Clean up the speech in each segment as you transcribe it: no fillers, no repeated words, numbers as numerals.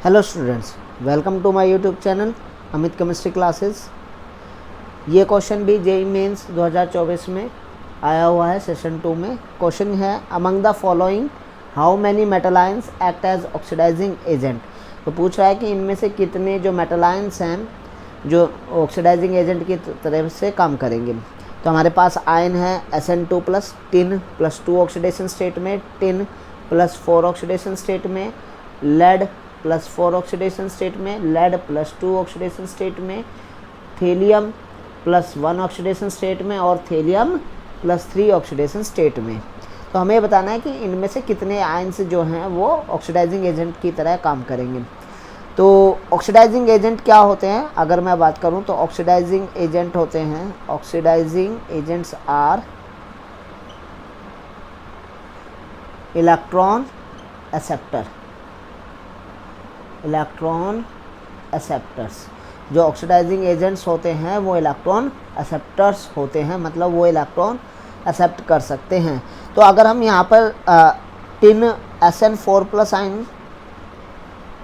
Hello students, welcome to my YouTube channel Amit chemistry classes. ये question भी JEE mains 2024 में आया हुआ है सेशन 2 में। क्वेश्चन है among the following how many metal ions act as oxidising agent. तो पूछ रहा है कि इनमें से कितने जो मेटल आयंस हैं जो ऑक्सीडाइजिंग एजेंट की तरह से काम करेंगे। तो हमारे पास आयन है Sn2 plus tin plus 2 oxidation state में, टिन प्लस 4 ऑक्सीडेशन स्टेट में, लेड प्लस 4 ऑक्सीडेशन स्टेट में, लेड प्लस 2 ऑक्सीडेशन स्टेट में, थेलियम प्लस 1 ऑक्सीडेशन स्टेट में और थेलियम प्लस 3 ऑक्सीडेशन स्टेट में। तो हमें बताना है कि इनमें से कितने आयंस जो हैं वो ऑक्सीडाइजिंग एजेंट की तरह काम करेंगे। तो ऑक्सीडाइजिंग एजेंट क्या होते हैं, अगर मैं बात करूं तो ऑक्सीडाइजिंग एजेंट होते हैं, oxidising agents are electron acceptor, electron acceptors. जो ऑक्सीडाइजिंग एजेंट्स होते हैं वो इलेक्ट्रॉन एक्सेप्टर्स होते हैं, मतलब वो इलेक्ट्रॉन एक्सेप्ट कर सकते हैं। तो अगर हम यहाँ पर tin Sn4 plus ion,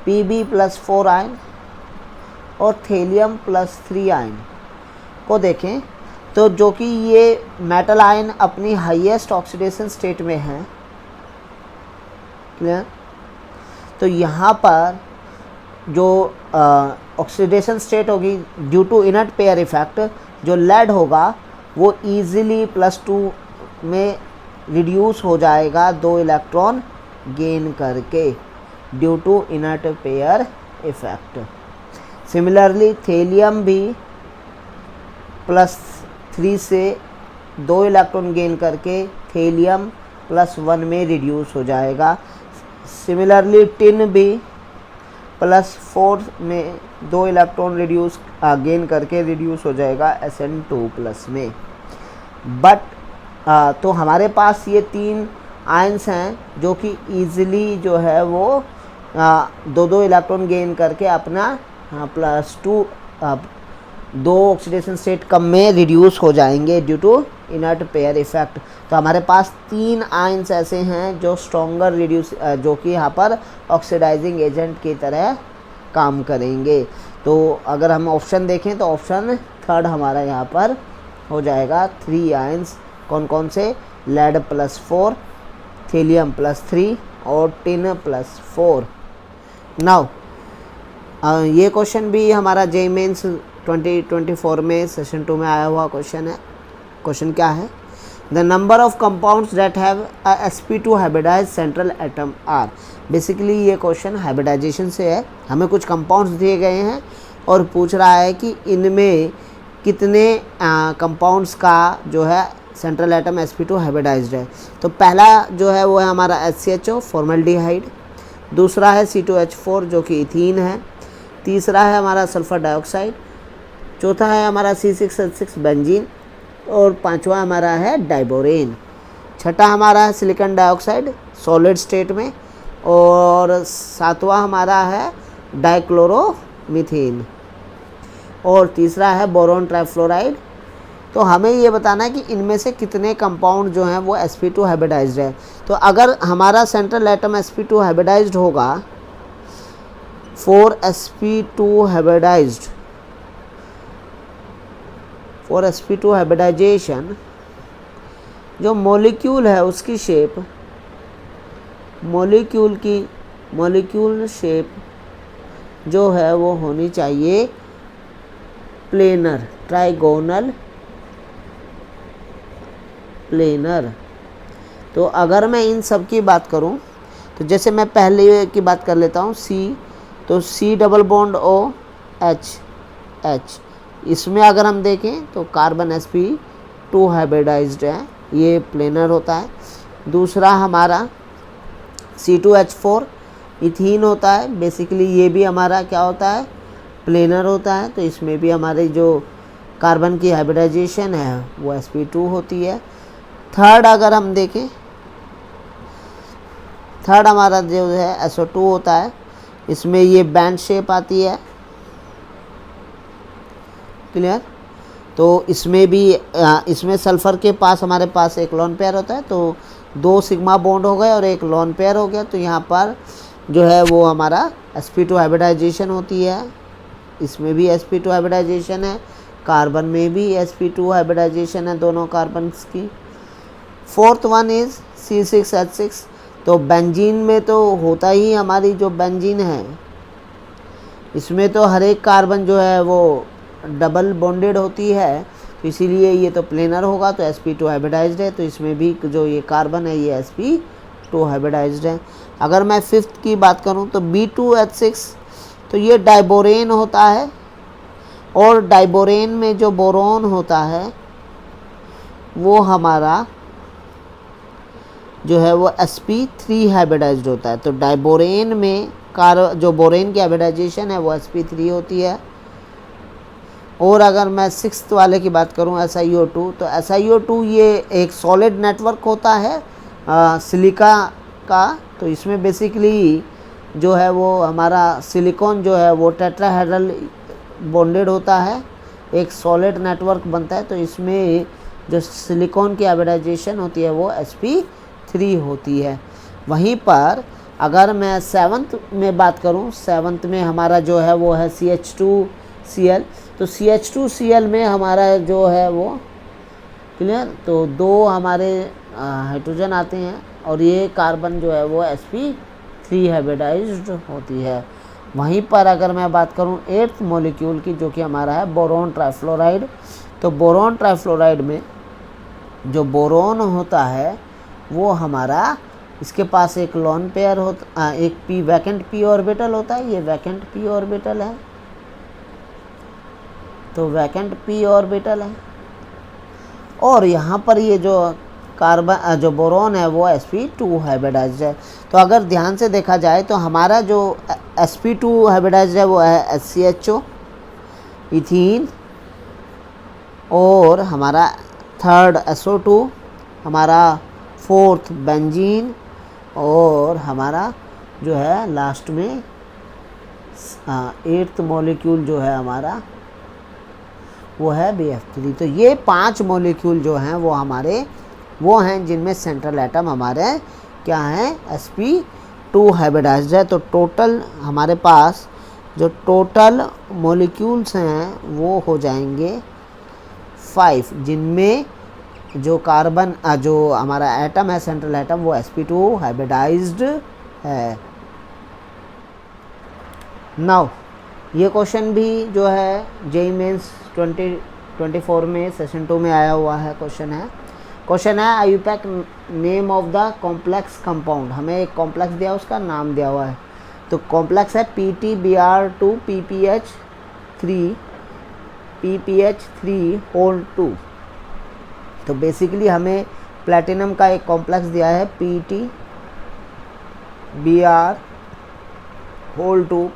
Pb plus 4 ion और थेलियम प्लस 3 आयन को देखें तो जो कि ये मेटल आयन अपनी हाईएस्ट ऑक्सीडेशन स्टेट में है, क्लियर। तो यहाँ पर जो ऑक्सीडेशन स्टेट होगी due to inert pair effect, जो लेड होगा वो इजीली +2 में रिड्यूस हो जाएगा 2 इलेक्ट्रॉन गेन करके due to inert pair effect. Similarly thallium भी +3 से 2 इलेक्ट्रॉन गेन करके थेलियम +1 में रिड्यूस हो जाएगा। सिमिलरली टिन भी +4 में 2 इलेक्ट्रॉन गेन करके रिड्यूस हो जाएगा Sn2 प्लस में। बट तो हमारे पास ये 3 आयंस हैं जो कि ईजिली जो है वो 2 इलेक्ट्रॉन गेन करके अपना +2 2 ऑक्सीडेशन स्टेट कम में रिड्यूस हो जाएंगे due to inert pair effect. तो हमारे पास 3 आयंस ऐसे हैं जो स्ट्रॉन्गर रिड्यूस जो कि यहाँ पर ऑक्सीडाइजिंग एजेंट की तरह काम करेंगे। तो अगर हम ऑप्शन देखें तो ऑप्शन 3 हमारा यहाँ पर हो जाएगा। 3 आयंस कौन कौन से, लेड +4, थेलियम +3 और टिन +4। नाउ ये क्वेश्चन भी हमारा जेईई मेंस 2024 में सेशन 2 में आया हुआ क्वेश्चन है। क्वेश्चन क्या है, the number of compounds that have sp2 hybridised central atom are. Basically ये क्वेश्चन हाइब्रिडाइजेशन से है। हमें कुछ कंपाउंड्स दिए गए हैं और पूछ रहा है कि इनमें कितने कंपाउंड्स का जो है सेंट्रल एटम sp2 हाइब्रिडाइज्ड है। तो पहला जो है वो है हमारा HCHO फॉर्मल्डिहाइड, दूसरा है C2H4 जो कि इथीन है, तीसरा है हमारा सल्फर डाइऑक्साइड, चौथा है हमारा C6H6 बेंजीन और पांचवा हमारा है डाइबोरेन, छठा हमारा है सिलिकॉन डाइऑक्साइड सॉलिड स्टेट में और सातवां हमारा है डाइक्लोरोमीथेन और तीसरा है बोरोन ट्राइफ्लोराइड। तो हमें ये बताना है कि इनमें से कितने कंपाउंड जो हैं वो sp2 हाइब्रिडाइज्ड है। तो अगर हमारा सेंट्रल एटम sp2 हाइब्रिडाइज्ड होगा, 4sp2 हाइब्रिडाइज्ड, 4sp2 हाइब्रिडाइजेशन, जो मॉलिक्यूल है उसकी शेप, मॉलिक्यूल शेप जो है वो होनी चाहिए प्लेनर, ट्राइगोनल प्लेनर। तो अगर मैं इन सब की बात करूं तो जैसे मैं पहले की बात कर लेता हूं, C, तो C डबल बॉन्ड OH, इसमें अगर हम देखें तो कार्बन sp2 हाइब्रिडाइज्ड है, ये प्लेनर होता है। दूसरा हमारा C2H4 इथीन होता है, बेसिकली ये भी हमारा क्या होता है, प्लेनर होता है। तो इसमें भी हमारी जो कार्बन की हाइब्रिडाइजेशन है वो sp2 होती है। थर्ड अगर हम देखें, थर्ड हमारा जो है SO2 होता है, इसमें ये बैंड शेप आती है, क्लियर। तो इसमें भी इसमें सल्फ़र के पास हमारे पास एक लोन पेयर होता है, तो 2 सिग्मा बॉन्ड हो गए और एक लोन पेयर हो गया। तो यहाँ पर जो है वो हमारा sp2 हाइब्रिडाइजेशन होती है, इसमें भी sp2 हाइब्रिडाइजेशन है, कार्बन में भी sp2 हाइब्रिडाइजेशन है दोनों कार्बन्स की। Fourth one is C6H6। तो बेंजीन में तो होता ही, हमारी जो बेंजीन है इसमें तो हर एक कार्बन जो है वो डबल बॉन्डेड होती है, तो इसीलिए ये तो प्लेनर होगा, तो sp2 हाइब्रिडाइज्ड है, तो इसमें भी जो ये कार्बन है ये sp2 हाइब्रिडाइज्ड है। अगर मैं फिफ्थ की बात करूं तो B2H6, तो ये डाइबोरेन होता है, और डाइबोरेन में जो बोरोन होता है वो हमारा जो है वो sp3 हाइब्रिडाइज्ड होता है। तो डाइबोरेन में जो बोरेन की हाइब्रिडाइजेशन है वो sp3 होती है। और अगर मैं सिक्स्थ वाले की बात करूं SiO2, तो SiO2 ये एक सॉलिड नेटवर्क होता है सिलिका का, तो इसमें बेसिकली जो है वो हमारा सिलिकॉन जो है वो टेट्राहेड्रल बॉन्डेड होता है, एक सॉलिड नेटवर्क बनता है, तो इसमें जो सिलिकॉन की हाइब्रिडाइजेशन होती है वो sp3 होती है। वहीं पर अगर मैं सेवन्थ में बात करूं, सेवन्थ में हमारा जो है वो है CH2Cl। तो CH2Cl में हमारा जो है वो क्लियर, तो दो हमारे हाइड्रोजन आते हैं, और ये कार्बन जो है वो sp3 हाइब्रिडाइज्ड होती है। वहीं पर अगर मैं बात करूं एट्थ मॉलिक्यूल की, जो कि हमारा है बोरोन ट्राइफ्लोराइड। तो बोरोन ट्राइफ्लोराइड में जो बोरोन होता है वो हमारा, इसके पास एक लोन पेयर होता, एक p वैकेंट p ऑर्बिटल होता है, ये वैकेंट p ऑर्बिटल है, तो वैकेंट p ऑर्बिटल है, और यहाँ पर ये जो कार्बन जो बोरोन है वो sp2 हाइब्रिडाइज्ड है। तो अगर ध्यान से देखा जाए तो हमारा जो sp2 हाइब्रिडाइज्ड है वो है HCHO, इथीन, और हमारा थर्ड SO2, हमारा फोर्थ बेंजीन, और हमारा जो है लास्ट में एट्थ मॉलिक्यूल जो है हमारा वो है BF3। तो ये 5 मॉलिक्यूल जो हैं वो हमारे वो हैं जिनमें सेंट्रल एटम हमारे क्या हैं, sp2 हाइब्रिडाइज्ड है। तो टोटल हमारे पास जो टोटल मॉलिक्यूल्स हैं वो हो जाएंगे 5, जिनमें जो कार्बन जो हमारा एटम है सेंट्रल एटम वो sp2 हाइब्रिडाइज्ड है। नाउ ये क्वेश्चन भी जो है JEE मेंस 2024 में सेशन 2 में आया हुआ है, क्वेश्चन है IUPAC name of the complex compound. हमें एक कॉम्प्लेक्स दिया, उसका नाम दिया हुआ है, तो कॉम्प्लेक्स है PTBr2 PPH3 होल 2। तो बेसिकली हमें प्लेटिनम का एक कॉम्प्लेक्स दिया है PTBr होल 2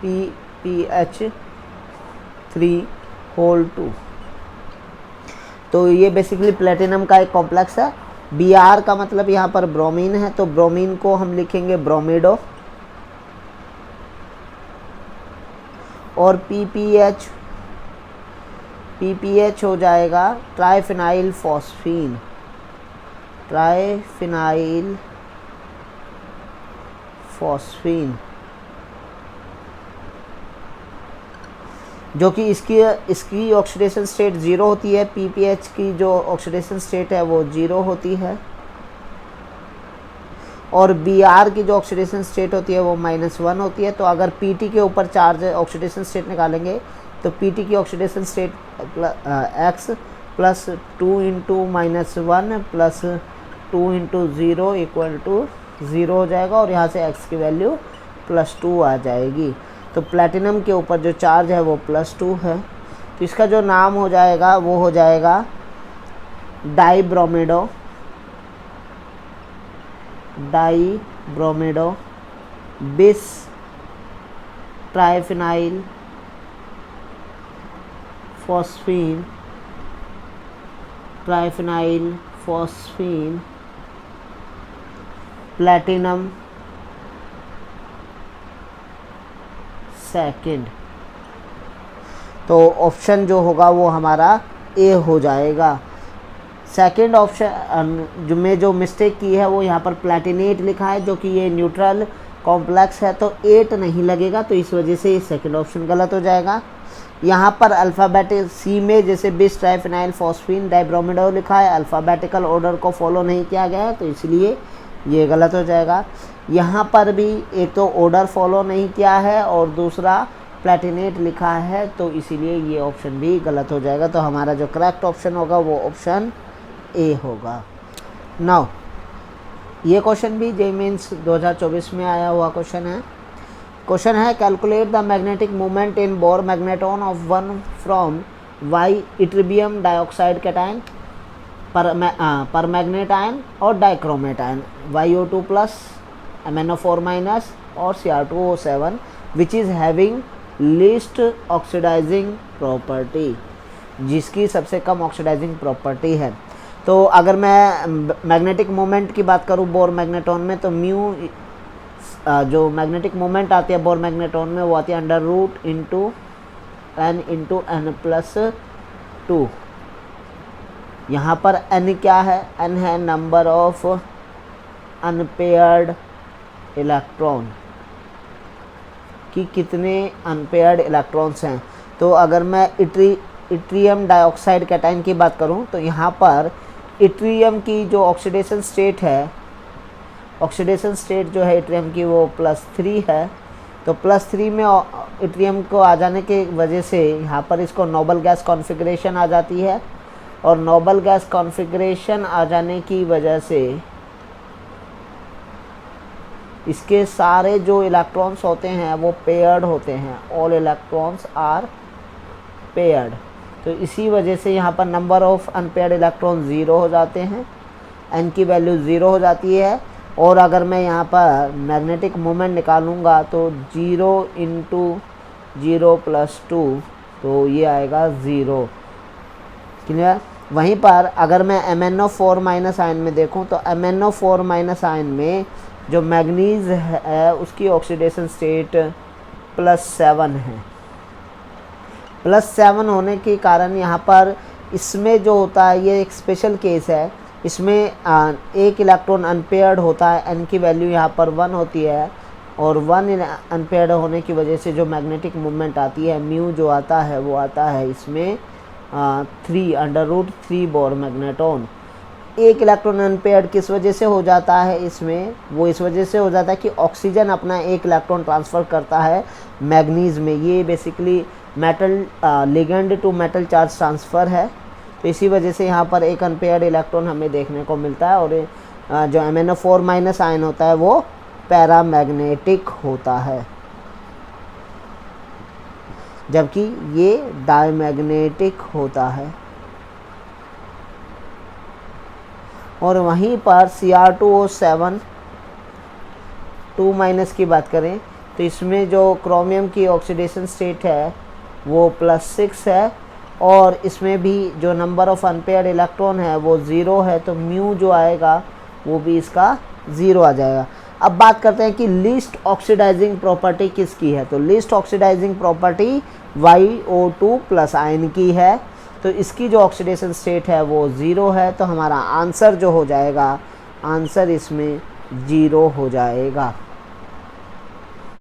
PPH3 होल 2। तो ये बेसिकली प्लेटिनम का एक कॉम्प्लेक्स है। Br का मतलब यहाँ पर ब्रोमीन है, तो ब्रोमीन को हम लिखेंगे ब्रोमिडो, और PPH हो जाएगा ट्राइफिनाइल फॉस्फीन, जो कि इसकी ऑक्सीडेशन स्टेट 0 होती है। PPH की जो ऑक्सीडेशन स्टेट है वो 0 होती है, और Br की जो ऑक्सीडेशन स्टेट होती है वो -1 होती है। तो अगर Pt के ऊपर चार्ज ऑक्सीडेशन स्टेट निकालेंगे तो Pt की oxidation state x plus 2 into -1 plus 2 into 0 equal to 0 हो जाएगा, और यहाँ से x की वैल्यू +2 आ जाएगी। तो प्लैटिनम के ऊपर जो चार्ज है वो +2 है, तो इसका जो नाम हो जाएगा वो हो जाएगा डाईब्रोमिडो बिस ट्राइफिनाइल फॉस्फीन प्लैटिनम सेकंड। तो ऑप्शन जो होगा वो हमारा ए हो जाएगा। सेकंड ऑप्शन जो मिस्टेक की है वो यहाँ पर प्लैटिनेट लिखा है, जो कि ये न्यूट्रल कॉम्प्लेक्स है, तो 8 नहीं लगेगा, तो इस वजह से सेकंड ऑप्शन गलत हो जाएगा। यहाँ पर अल्फ़ाबेटिक सी में जैसे बिस ट्राइफिनाइल फॉस्फीन डाइब्रोमिडो लिखा है, अल्फ़ाबेटिकल ऑर्डर को फॉलो नहीं किया गया है, तो इसलिए ये गलत हो जाएगा। यहाँ पर भी एक तो ऑर्डर फॉलो नहीं किया है और दूसरा प्लैटिनेट लिखा है, तो इसीलिए ये ऑप्शन भी गलत हो जाएगा। तो हमारा जो करेक्ट ऑप्शन होगा वो ऑप्शन ए होगा। नाउ ये क्वेश्चन भी जेईई मेंस 2024 में आया हुआ क्वेश्चन है। क्वेश्चन है calculate the magnetic moment in Bohr magneton of one from Y ytterbium dioxide cation permanganate ion और dichromate ion YO2 plus MnO4 minus और Cr2O7 which is having least oxidizing property, जिसकी सबसे कम oxidising property है। तो अगर मैं magnetic moment की बात करूँ बोर मैग्नेटॉन में, तो म्यू जो मैग्नेटिक मोमेंट आती है बोर मैग्नेटॉन में वो आती है अंडर रूट इंटू n+2। यहाँ पर n क्या है? n है नंबर ऑफ अनपेयर्ड इलेक्ट्रॉन, कि कितने अनपेयर्ड इलेक्ट्रॉन्स हैं। तो अगर मैं इट्रियम डाइऑक्साइड कैटायन की बात करूँ तो यहाँ पर इट्रियम की जो ऑक्सीडेशन स्टेट है, ऑक्सीडेशन स्टेट जो है इट्रियम की वो +3 है। तो +3 में इट्रियम को आ जाने की वजह से यहाँ पर इसको नोबल गैस कॉन्फ़िगरेशन आ जाती है, और नोबल गैस कॉन्फ़िगरेशन आ जाने की वजह से इसके सारे जो इलेक्ट्रॉन्स होते हैं वो पेयर्ड होते हैं, ऑल इलेक्ट्रॉन्स आर पेयर्ड। तो इसी वजह से यहाँ पर नंबर ऑफ अनपेयर्ड इलेक्ट्रॉन 0 हो जाते हैं, n की वैल्यू 0 हो जाती है। और अगर मैं यहाँ पर मैग्नेटिक मोमेंट निकालूंगा तो 0 × 0 + 2, तो ये आएगा 0। क्लियर? वहीं पर अगर मैं MnO4- आयन में देखूं तो MnO4- आयन में जो मैग्नीज है उसकी ऑक्सीडेशन स्टेट +7 है। +7 होने के कारण यहाँ पर इसमें जो होता है ये एक स्पेशल केस है, इसमें एक इलेक्ट्रॉन अनपेयर्ड होता है, n की वैल्यू यहाँ पर 1 होती है, और 1 अनपेयर्ड होने की वजह से जो मैग्नेटिक मूवमेंट आती है म्यू जो आता है वो आता है इसमें 3 बोर मैग्नेटॉन। एक इलेक्ट्रॉन अनपेयर्ड किस वजह से हो जाता है इसमें? वो इस वजह से हो जाता है कि ऑक्सीजन अपना एक इलेक्ट्रॉन ट्रांसफ़र करता है मैग्नीज में। ये basically metal ligand to metal charge transfer है, तो इसी वजह से यहाँ पर एक अनपेयर्ड इलेक्ट्रॉन हमें देखने को मिलता है। और जो MnO4- आयन होता है वो पैरामैग्नेटिक होता है, जबकि ये डायमैग्नेटिक होता है। और वहीं पर Cr2O7 2- की बात करें तो इसमें जो क्रोमियम की ऑक्सीडेशन स्टेट है वो +6 है, और इसमें भी जो नंबर ऑफ़ अनपेयर्ड इलेक्ट्रॉन है वो 0 है, तो म्यू जो आएगा वो भी इसका 0 आ जाएगा। अब बात करते हैं कि लीस्ट ऑक्सीडाइजिंग प्रॉपर्टी किसकी है। तो least oxidizing property YO2+ ion की है, तो इसकी जो ऑक्सीडेशन स्टेट है वो 0 है, तो हमारा आंसर जो हो जाएगा, आंसर इसमें 0 हो जाएगा।